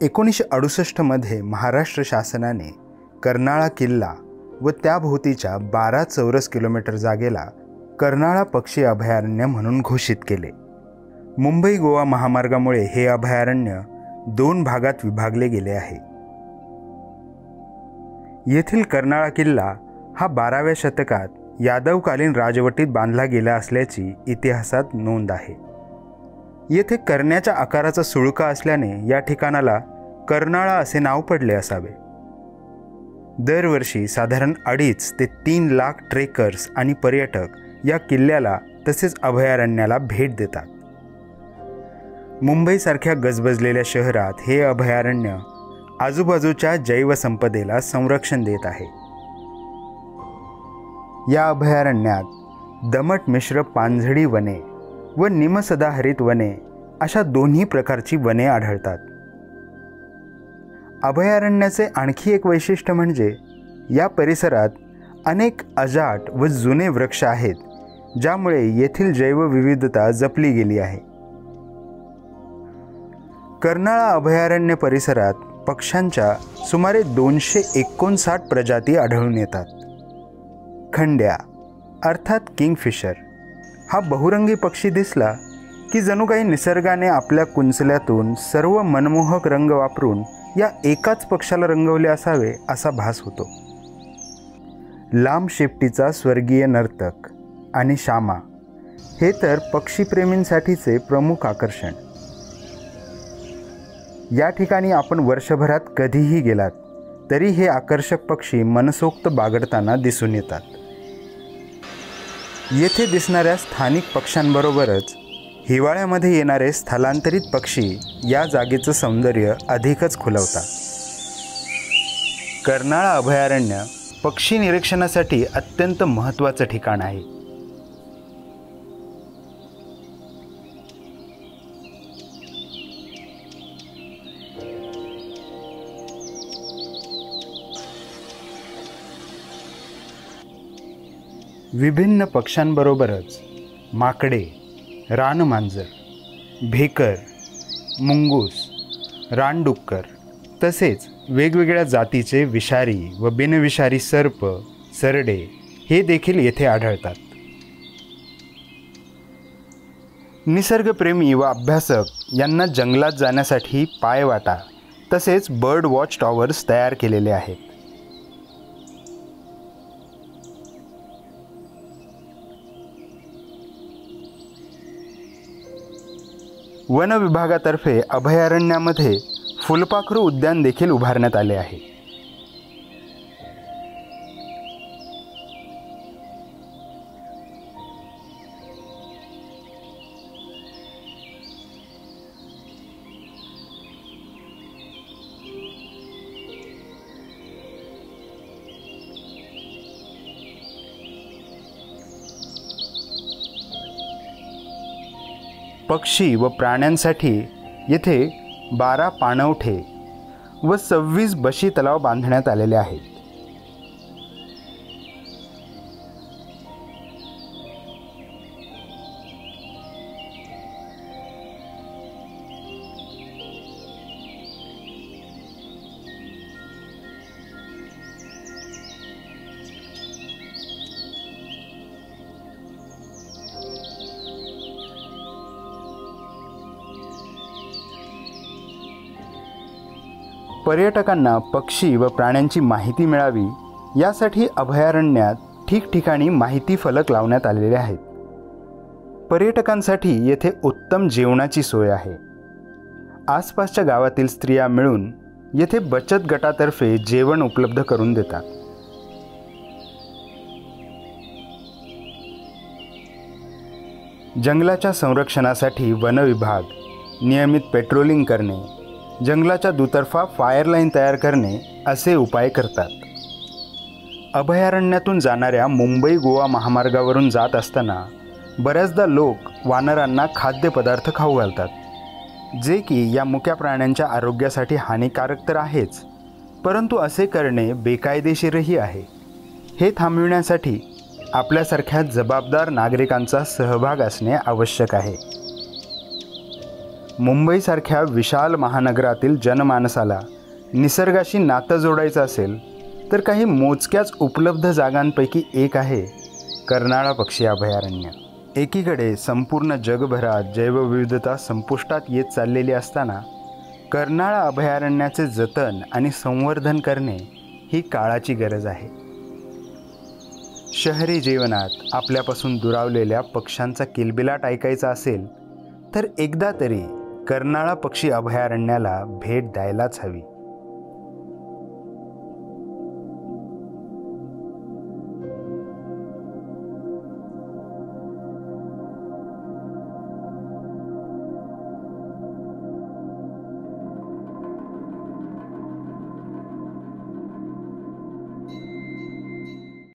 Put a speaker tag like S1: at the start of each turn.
S1: 1968 मध्ये महाराष्ट्र शासनाने कर्नाळा किल्ला व त्याभोवतीच्या 12 चौरस किलोमीटर जागेला कर्नाळा पक्षी अभयारण्य म्हणून घोषित केले. मुंबई गोवा महामार्गामुळे हे अभयारण्य 2 भागात विभागले गेले आहे. येथील कर्नाळा किल्ला हा 12व्या शतकात यादवकालीन राजवटीत बांधला गेला असल्याची इतिहासात नोंद आहे. येथे करण्याच्या आकाराचा सुळका असल्याने या ठिकाणाला कर्नाळा असे नाव पडले असावे. दरवर्षी साधारण 2.5 ते 3 लाख ट्रेकर्स आणि पर्यटक या किल्ल्याला तसेच अभयारण्याला भेट देतात. मुंबईसारख्या गजबजलेल्या शहरात हे अभयारण्य आजूबाजूच्या जैवसंपदेला संरक्षण देत आहे. या अभयारण्यात दमट मिश्र पानझडी वने व निमसदाहरित वने अशा दोन्ही प्रकारची वने आढळतात. अभयारण्याचे आणखी एक वैशिष्ट्य म्हणजे या परिसरात अनेक अजाट व जुने वृक्ष आहेत, ज्यामुळे येथील जैवविविधता जपली गेली आहे. कर्नाळा अभयारण्य परिसरात पक्ष्यांच्या सुमारे 259 प्रजाती आढळून येतात. खंड्या अर्थात किंगफिशर हा बहुरंगी पक्षी दिसला की जणू काही निसर्गाने आपल्या कुंचल्यातून सर्व मनमोहक रंग वापरून या एकाच पक्षाला रंगवले असावे असा भास होतो. लांब शेपटीचा स्वर्गीय नर्तक आणि शामा हे तर पक्षीप्रेमींसाठीचे प्रमुख आकर्षण. या ठिकाणी आपण वर्षभरात कधीही गेलात तरी हे आकर्षक पक्षी मनसोक्त बागडताना दिसून येतात. येथे दिसणाऱ्या स्थानिक पक्ष्यांबरोबरच हिवाळ्यामध्ये येणारे स्थलांतरित पक्षी या जागेचं सौंदर्य अधिकच खुलवतात. कर्नाळा अभयारण्य पक्षी निरीक्षणासाठी अत्यंत महत्त्वाचं ठिकाण आहे. विभिन्न पक्ष्यांबरोबरच माकडे, रानमांजर, भेकर, मुंगूस, रानडुक्कर तसेच वेगवेगळ्या जातीचे विषारी व बिनविषारी सर्प, सरडे हे देखील येथे आढळतात. निसर्गप्रेमी व अभ्यासक यांना जंगलात जाण्यासाठी पायवाटा तसेच बर्ड वॉच टॉवर्स तयार केलेले आहेत. वन विभागातर्फे अभयारण्यामध्ये फुलपाखरू उद्यान देखील उभारण्यात आले आहे. पक्षी व प्राण्यांसाठी येथे 12 पाणवठे व 26 बशी तलाव बांधण्यात आलेले आहेत. पर्यटकांना पक्षी व प्राण्यांची माहिती मिळावी यासाठी अभयारण्यात ठिकठिकाणी माहिती फलक लावण्यात आलेले आहेत. पर्यटकांसाठी येथे उत्तम जेवणाची सोय आहे. आसपासच्या गावातील स्त्रिया मिळून येथे बचत गटातर्फे जेवण उपलब्ध करून देतात. जंगलाच्या संरक्षणासाठी वन विभाग नियमित पेट्रोलिंग करणे, जंगलाच्या दुतर्फा फायर लाईन तयार करणे असे उपाय करतात. अभयारण्यातून जाणाऱ्या मुंबई गोवा महामार्गावरून जात असताना बऱ्याचदा लोक वानरांना खाद्यपदार्थ खाऊ घालतात, जे की या मुक्या प्राण्यांच्या आरोग्यासाठी हानिकारक तर आहेच, परंतु असे करणे बेकायदेशीरही आहे. हे थांबविण्यासाठी आपल्यासारख्या जबाबदार नागरिकांचा सहभाग असणे आवश्यक आहे. मुंबईसारख्या विशाल महानगरातील जनमानसाला निसर्गाशी नातं जोडायचं असेल तर काही मोजक्याच उपलब्ध जागांपैकी एक आहे कर्नाळा पक्षी अभयारण्य. एकीकडे संपूर्ण जगभरात जैवविविधता संपुष्टात येत चाललेली असताना कर्नाळा अभयारण्याचे जतन आणि संवर्धन करणे ही काळाची गरज आहे. शहरी जीवनात आपल्यापासून दुरावलेल्या पक्ष्यांचा किलबिलाट ऐकायचा असेल तर एकदा तरी कर्नाळा पक्षी अभयारण्याला भेट द्यायलाच हवी.